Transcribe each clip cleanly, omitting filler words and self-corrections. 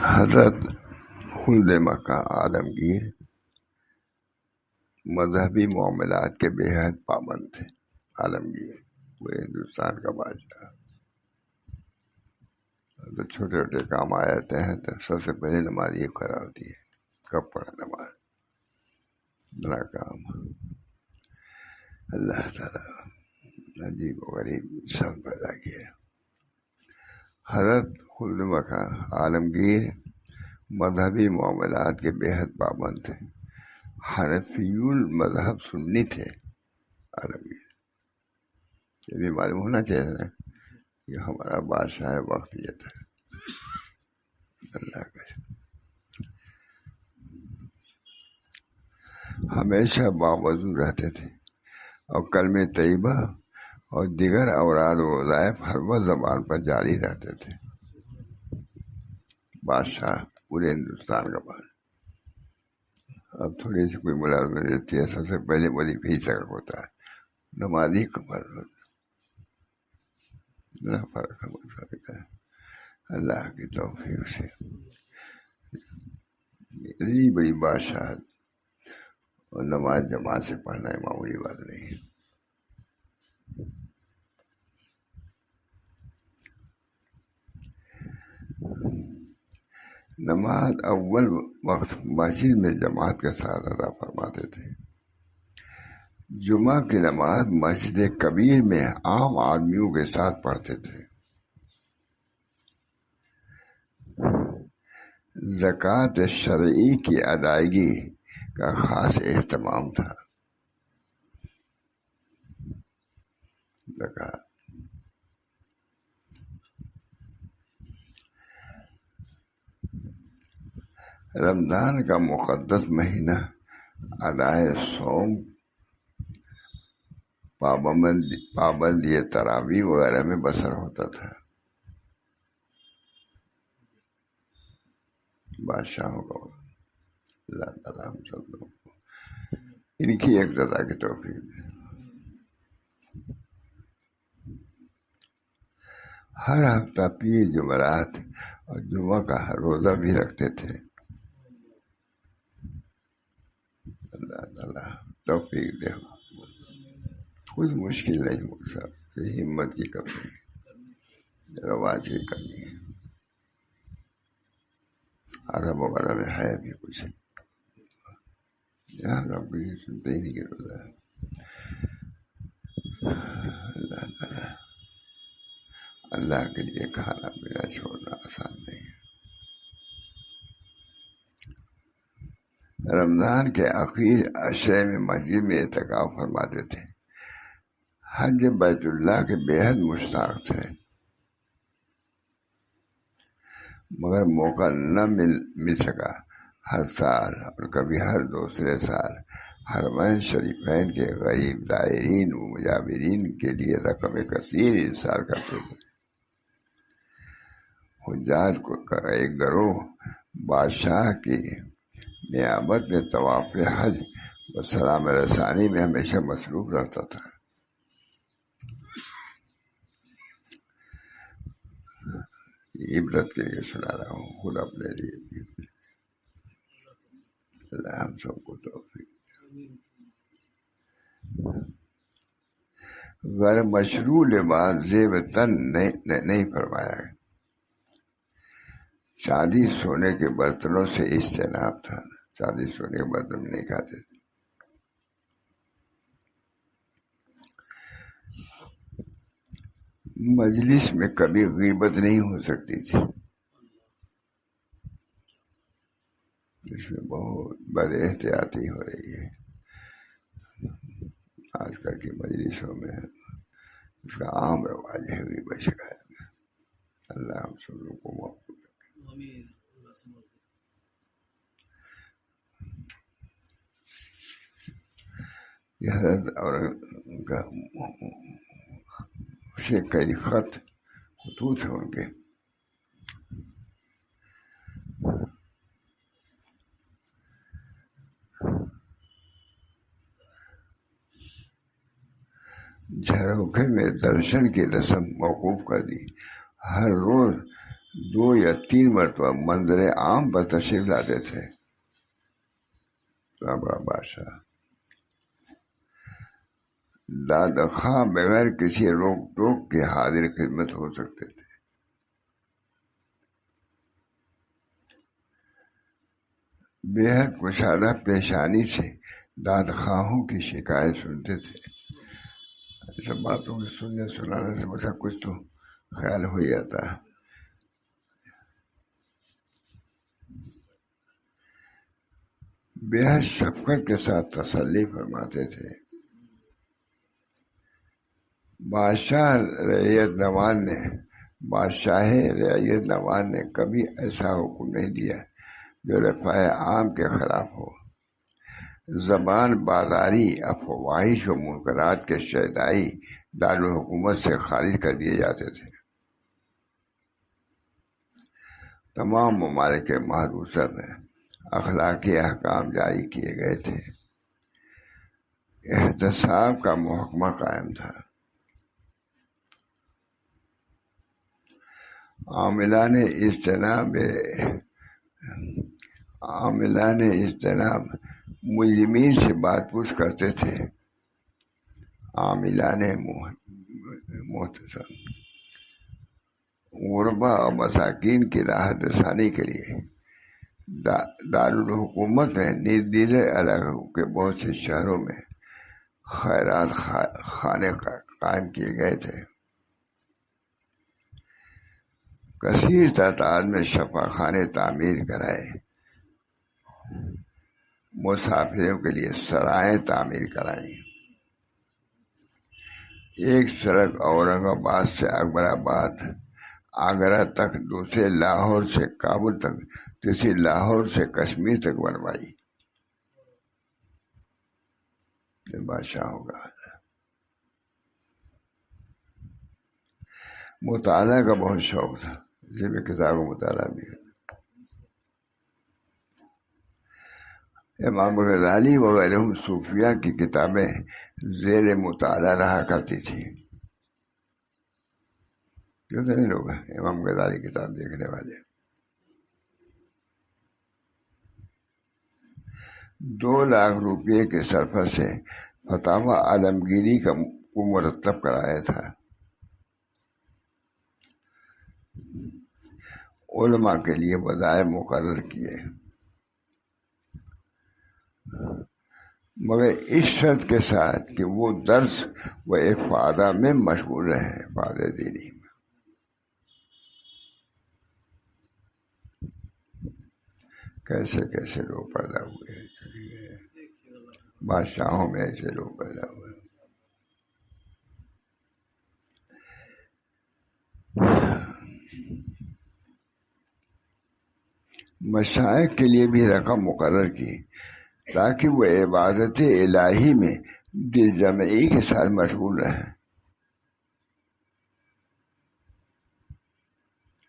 حضرت خلد مکہ عالمگیر مذہبی معاملات کے بے حد پابند تھے. عالمگیر وہ ہندوستان کا بادشاہ. تو چھوٹے چھوٹے کام آ جاتے ہیں تو سب سے پہلے نماز یہ کھڑا ہوتی ہے. کب پڑھا نماز؟ بڑا کام. اللہ تعالیٰ عجیب و غریب انسان پیدا کیا. حضرت خلد مکہ عالمگیر مذہبی معاملات کے بے حد پابند تھے. حنفی المذہب سنی تھے عالمگیر. یہ بھی معلوم ہونا چاہیے نا کہ ہمارا بادشاہ وقت یہ تھا. اللہ کا ہمیشہ باوضو رہتے تھے اور کلمہ طیبہ اور دیگر اوراد و وظائف ہر وقت زبان پر جاری رہتے تھے. بادشاہ پورے ہندوستان کا بادشاہ. اب تھوڑی سی کوئی ملازمت دیتی ہے سب سے پہلے وظیفہ ہی سر ہوتا ہے. نمازی کا فرض ہوتا ہے. فرق ہے. اللہ کی توفیق سے اتنی بڑی بادشاہ اور نماز جماعت سے پڑھنا معمولی بات نہیں ہے. نماز اول وقت مسجد میں جماعت کے ساتھ ادا فرماتے تھے. جمعہ کی نماز مسجد کبیر میں عام آدمیوں کے ساتھ پڑھتے تھے. زکوٰۃ شرعی کی ادائیگی کا خاص اہتمام تھا. زکوٰۃ رمضان کا مقدس مہینہ ادائے صوم پابندی تراویح وغیرہ میں بسر ہوتا تھا. بادشاہوں کا اللہ تعالیٰ ہم سب لوگوں کو ان کی اقتداء کی توفیق دے. ہر ہفتہ پیر جمعرات اور جمعہ کا روزہ بھی رکھتے تھے. اللہ تعالیٰ توفیق دے. کچھ مشکل نہیں ہو سب یہ ہمت کی کمی ہے, رواج کی کمی ہے. عرب وغیرہ میں ہے بھی کچھ, یہاں سب کچھ سنتے ہی نہیں کہ روزہ ہے. اللہ تعالیٰ اللہ کے لیے کھانا پینا چھوڑنا آسان نہیں ہے. رمضان کے آخر عشرے میں مسجد میں اعتکاف فرماتے تھے. حج بیت اللہ کے بے حد مشتاق تھے, مگر موقع نہ مل سکا. ہر سال اور کبھی ہر دوسرے سال حرمین شریفین کے غریب زائرین و مجاورین کے لیے رقم کثیر ارسال کرتے تھے. حجاج کا ایک گروہ بادشاہ کی نیابت میں طواف حج و سلام رسانی میں ہمیشہ مصروف رہتا تھا. عبرت کے لیے سنا رہا ہوں, خود اپنے لیے. اللہ ہم سب کو توفیق. غیر مشروع لباس زیب تن نہیں فرمایا. چاندی سونے کے برتنوں سے اجتناب تھا. چاندی سونے کے برتن نہیں کھاتے تھے. مجلس میں کبھی غیبت نہیں ہو سکتی تھی. اس میں بہت بڑی احتیاطی ہو رہی ہے آج کل کی مجلسوں میں. اس کا عام رواج ہے غیبت شکایت میں. اللہ ہم سب لوگوں کو معاف کرے. یہ حضرت اور کا کئی خطوط ہیں ان کے. جھروکھے میں درشن کی رسم موقوف کر دی. ہر روز 2 یا 3 مرتبہ منظر عام پر تشریف لاتے تھے. بڑا بادشاہ دادا خواہ بغیر کسی روک ٹوک کے حاضر خدمت ہو سکتے تھے. بے حد کشادہ پیشانی سے داد خواہوں کی شکایت سنتے تھے. سب باتوں کو سننے سنانے سے مجھے کچھ تو خیال ہو جاتا ہے. بے حد شفقت کے ساتھ تسلی فرماتے تھے. بادشاہ رعیت نواز نے کبھی ایسا حکم نہیں دیا جو رفع عام کے خلاف ہو. زبان بازاری افواہش و منکرات کے شیدائی دارالحکومت سے خارج کر دیے جاتے تھے. تمام ممالک محروسہ میں اخلاقی احکام جاری کیے گئے تھے. احتساب کا محکمہ قائم تھا. عاملان اجتناب مجرمین سے بات پوچھ کرتے تھے. عاملان محتسب غربا اور مساکین کی راحت رسانی کے لیے دارالحکومت میں ندیرے علاقوں کے بہت سے شہروں میں خیرات خانے قائم کیے گئے تھے. کثیر تعداد میں شفا خانے تعمیر کرائے. مسافروں کے لیے سرائیں تعمیر کرائیں. ایک سڑک اورنگ آباد سے اکبر آباد آگرہ تک، دوسرے لاہور سے کابل تک، تیسری لاہور سے کشمیر تک بنوائی. یہ بادشاہ ہوگا. مطالعہ کا بہت شوق تھا. اسی میں کتاب کا مطالعہ بھی ہے. امام غزالی وغیرہ صوفیہ کی کتابیں زیر مطالعہ رہا کرتی تھی. کتنے لوگ ہیں امام غزالی کتاب دیکھنے والے؟ 2 لاکھ روپے کے صرفہ سے فتاوی عالمگیری کو مرتب کرایا تھا. علماء کے لیے وظائف مقرر کیے، مگر اس شرط کے ساتھ کہ وہ درس و افادہ میں مشغول رہیں. افادہ دینی میں کیسے کیسے لوگ پیدا ہوئے، بادشاہوں میں ایسے لوگ پیدا ہوئے. مشائخ کے لیے بھی رقم مقرر کی تاکہ وہ عبادت الہی میں دل جمعی کے ساتھ مشغول رہیں.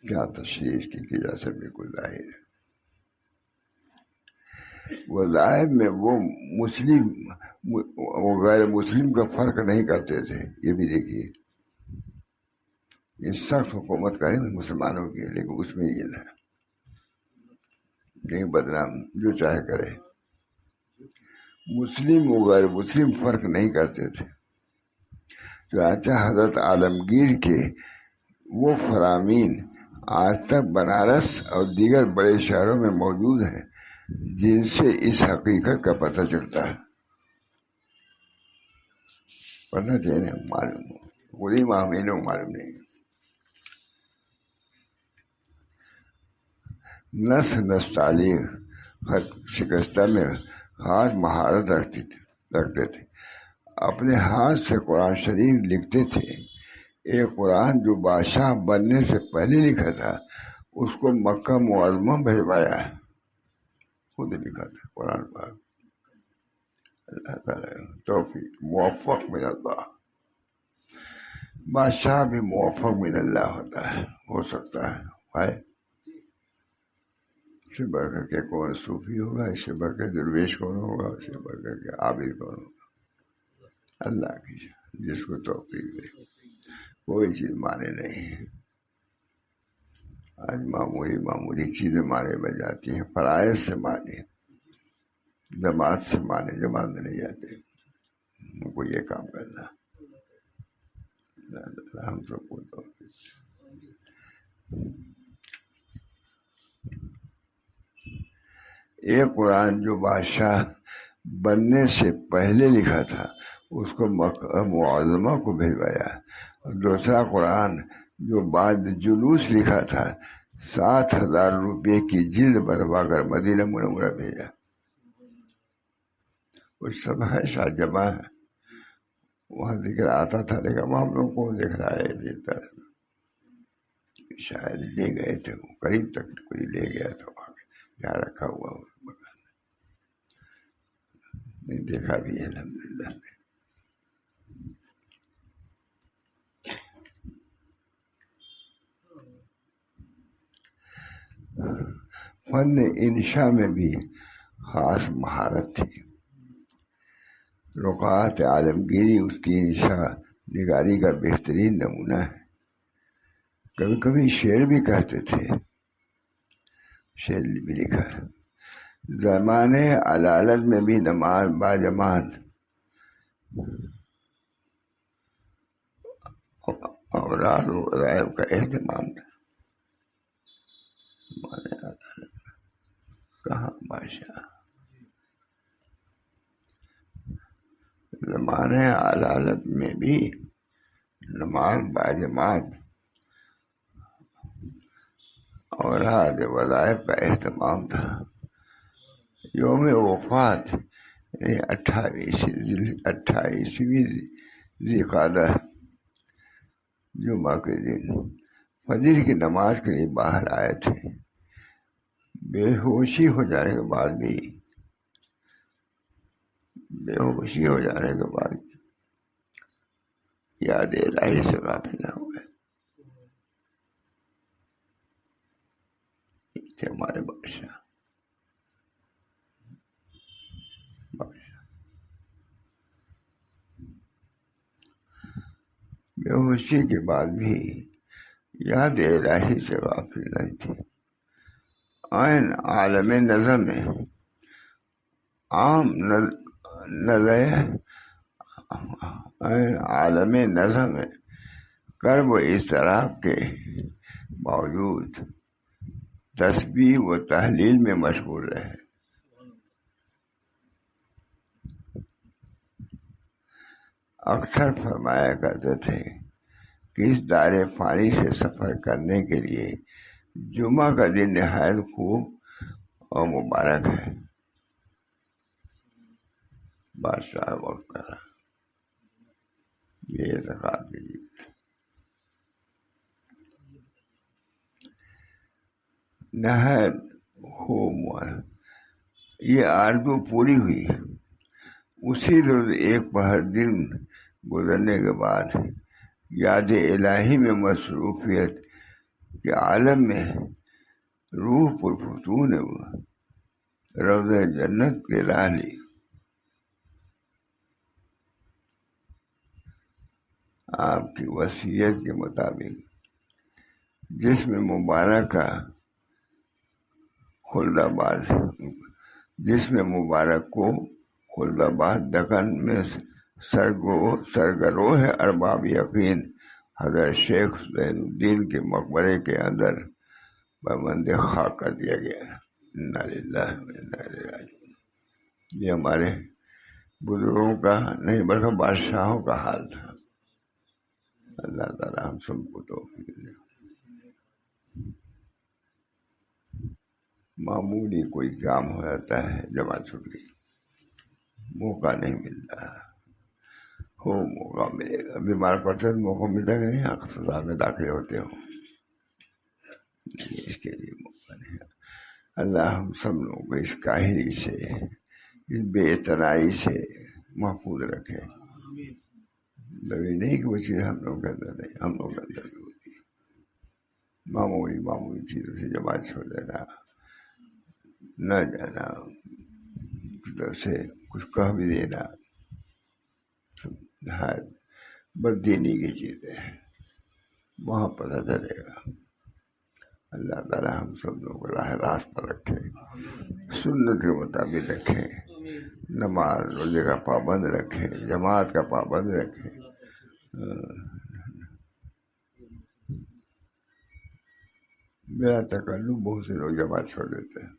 کیا تشریح کی جا سکے، بالکل ظاہر ہے. وظائف میں وہ مسلم و غیر مسلم کا فرق نہیں کرتے تھے. یہ بھی دیکھیے، یہ سخت حکومت کرے مسلمانوں کی، لیکن اس میں یہ نہ کہیں بدنام جو چاہے کرے. مسلم و غیر مسلم فرق نہیں کرتے تھے. چنانچہ حضرت عالمگیر کے وہ فرامین آج تک بنارس اور دیگر بڑے شہروں میں موجود ہیں جن سے اس حقیقت کا پتہ چلتا ہے. پڑھنا چاہیے، معلوم ہو خود ہی مہمینوں معلوم نہیں. نس تعلیم خط شکستہ میں خاص مہارت رکھتے تھے. اپنے ہاتھ سے قرآن شریف لکھتے تھے. ایک قرآن جو بادشاہ بننے سے پہلے لکھا تھا اس کو مکہ معظمہ بھجوایا ہے. خود لکھا تھا قرآن پاک. اللہ تعالیٰ توفیق، موفق من اللہ. بادشاہ بھی موفق من اللہ ہوتا ہے، ہو سکتا ہے. اس سے بڑھ کر کے کون صوفی ہوگا، اس سے بڑھ کر درویش کون ہوگا، اس سے بڑھ کر کے عابد کون ہوگا؟ اللہ کی جس کو توفیق دے. کوئی چیز مانے نہیں ہے. آج معمولی چیزیں مانے بن جاتی ہیں، فرائض سے مانے، جماعت سے مانے، جماعت میں نہیں جاتے، ان کو یہ کام کرنا۔ ہم سب کو تو ایک قرآن جو بادشاہ بننے سے پہلے لکھا تھا اس کو مکہ معظمہ کو بھیجوایا، اور دوسرا قرآن جو بعد جلوس لکھا تھا 7,000 روپے کی جلد بنوا کر مدینہ منورہ بھیجا۔ کچھ سب ہے شاہ جمع ہے، وہاں ذکر آتا تھا، لیکن وہاں ہم لوگ کو دکھ رہا ہے یہ طرح شاید لے گئے تھے، وہ قریب تک کوئی لے گیا تھا، وہاں جہاں رکھا ہوا نہیں دیکھا بھی ہے الحمدللہ۔ فن انشاء میں بھی خاص مہارت تھی، رقعات عالمگیری اس کی انشاء نگاری کا بہترین نمونہ ہے۔ کبھی کبھی شعر بھی کہتے تھے، شعر بھی لکھا ہے، زمانے علالت میں بھی نماز باجماعت، اوراد و وظائف کا اہتمام تھا۔ کہاں بادشاہ زمانے علالت میں بھی نماز باجماعت، اوراد وظائف کا اہتمام تھا۔ یوم وفات یعنی 28ویں ذی-قعدہ جمعہ کے دن فجر کی نماز کے لیے باہر آئے تھے، بے ہوشی ہو جانے کے بعد بھی یاد الہی سے غافل نہ ہوئے۔ تھے ہمارے بادشاہ بے ہوشی کے بعد بھی یاد الہی سے غافل نہیں تھے۔ عین عالم نظم میں عالم نظم میں کرب و اضطراب کے باوجود تسبیح و تحلیل میں مشغول رہے۔ اکثر فرمایا کرتے تھے کہ اس دار فانی سے سفر کرنے کے لیے جمعہ کا دن نہایت خوب اور مبارک ہے۔ بادشاہ وقت کا یہ اعتقاد دیجیے۔ نہایت خوب، یہ آرزو پوری ہوئی اسی روز ایک پہر دن گزرنے کے بعد۔ یاد الہی میں مصروفیت کے عالم میں روح پرفتون روضہ جنت کے راہ لی۔ آپ کی وصیت کے مطابق جسم مبارک کا خلد آباد دکن میں سرگروہ ارباب یقین حضرت شیخ زین الدین کے مقبرے کے اندر پابند خاک کر دیا گیا۔ انا للہ و انا الیہ راجعون۔ یہ ہمارے بزرگوں کا نہیں بلکہ بادشاہوں کا حال تھا۔ اللہ تعالیٰ ہم سب کو توفیق دے۔ معمولی کوئی کام ہو جاتا ہے، جماعت چھوٹ گئی، موقع نہیں ملتا، ہو موقع ملے گا، بیمار پڑتے تو موقع ملتا کہ نہیں اسپتال میں داخل ہوتے ہو، اس کے لیے موقع نہیں۔ اللہ ہم سب لوگوں کو اس کاہلی سے، اس بے اعتنائی سے محفوظ رکھے۔ ضروری نہیں کہ وہ چیز ہم لوگ کے اندر نہیں، ہم لوگ کے اندر بھی ہوتی ہے۔ معمولی چیزوں سے جماعت چھوڑ دینا، نہ جانا، طرف سے کچھ کہہ بھی دینا، بددینی کی چیزیں وہاں پتہ چلے گا۔ اللہ تعالیٰ ہم سب لوگوں کو راہ راست پر رکھے، سنت کے مطابق رکھے، نماز روزے کا پابند رکھے، جماعت کا پابند رکھے۔ میرا تکلف بہت سے لوگ جماعت چھوڑ دیتے ہیں،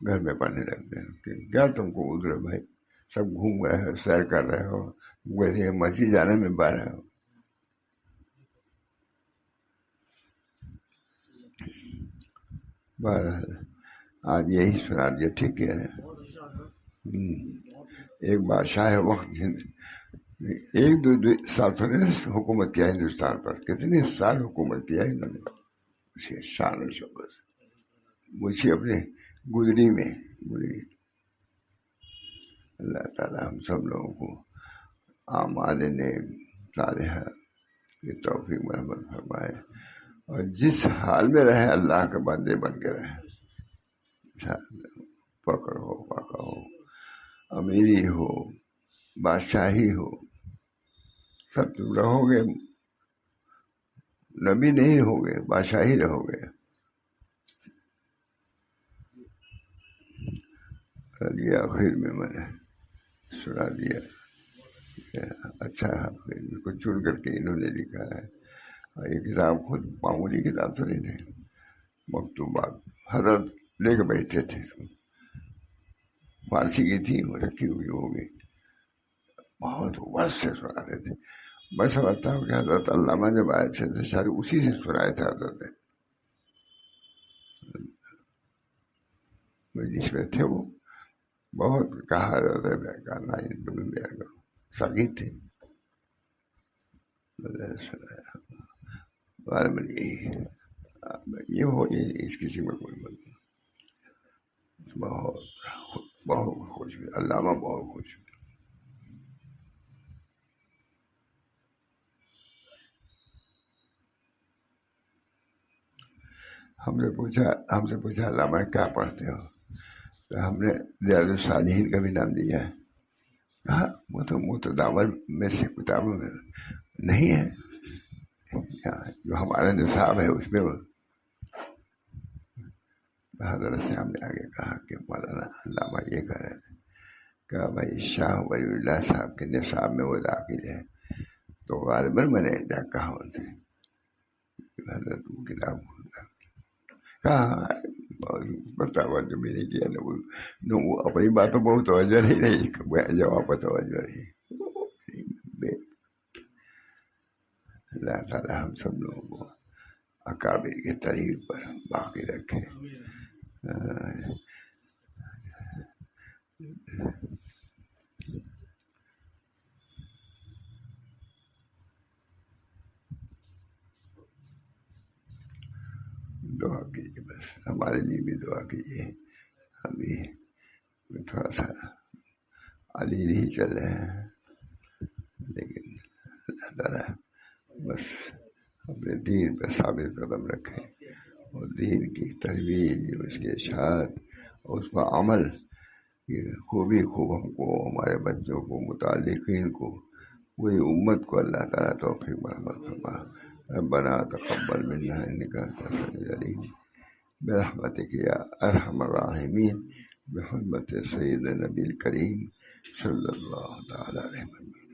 گھر میں پڑھنے لگتے ہیں کہ کیا تم کو عذر ہے بھائی، سب گھوم رہے ہو، سیر کر رہے ہو، ویسے مسجد جانے میں پا رہے ہو۔ بہرحال آج یہی سنا دیا، ٹھیک ہے۔ ایک بادشاہ وقت ایک دو سال تھوڑے حکومت کیا ہندوستان پر، کتنے سال حکومت کیا انہوں نے، اسے شان و شوکت مجھے اپنے گزری میں گزری۔ اللہ تعالیٰ ہم سب لوگوں کو اعمال نیک صالحہ کی توفیق مرحمت فرمائے، اور جس حال میں رہے اللہ کے بندے بن کے رہے، فقر ہو، فاقہ ہو، امیری ہو، بادشاہی ہو، سب تم رہو گے، نبی نہیں ہوگے، بادشاہی رہو گے۔ یہ آخر میں میں نے سنا دیا، اچھا ان کو چن کر کے انہوں نے لکھا ہے، اور یہ کتاب خود معمولی کتاب تو نہیں ہے، مکتوبات حضرت لے کے بیٹھے تھے، فارسی کی تھی، وہ رکھی ہوئی ہوگی، بہت وقت سے سناتے تھے۔ میں سمجھتا ہوں کہ حضرت علامہ جب آئے تھے تو شاید اسی سے سنائے تھے حضرت جس میں تھے، وہ بہت کہا حضرت نے کہا نہیں تم میرا کرو، سگی تھے یہ ہو، اس کسی میں کوئی بات نہیں، بہت بہت خوش ہوئی علامہ، بہت خوش ہوئی۔ ہم سے پوچھا علامہ کیا پڑھتے ہو، تو ہم نے ریاض الصالحین کا بھی نام لیا ہے، کہا وہ تو متداول میں سے کتابوں میں نہیں ہے، جو ہمارا نصاب ہے اس میں۔ حضرت سے ہم نے آگے کہا کہ مولانا علامہ یہ کہہ رہے تھے، کہا بھائی شاہ ولی اللہ صاحب کے نصاب میں وہ داخل ہے، تو غالباً میں نے کہا ان سے حضرت وہ کتاب کہا توجہ بھی نہیں کیا، نہ وہ اپنی بات پہ بہت توجہ نہیں رہی، جواب پر توجہ رہی۔ اللہ تعالیٰ ہم سب لوگوں کو اکابر کے طریق پر باقی رکھے۔ دعا کیجیے، بس ہمارے لیے بھی دعا کیجیے، ہم بھی تھوڑا سا علی نہیں چل رہے ہیں، لیکن اللہ تعالیٰ بس اپنے دین پہ ثابت قدم رکھے، اور دین کی ترویج، اس کے اشاعت، اس پر عمل، یہ خوبی خوب ہم کو، ہمارے بچوں کو، متعلقین کو، پوری امت کو اللہ تعالیٰ توفیق مرحمت فرما۔ ربنا تقبل منا انك انت السميع العليم برحمتك يا ارحم الراحمين بحرمة سيدنا النبي الكريم صلى الله تعالى عليه وسلم۔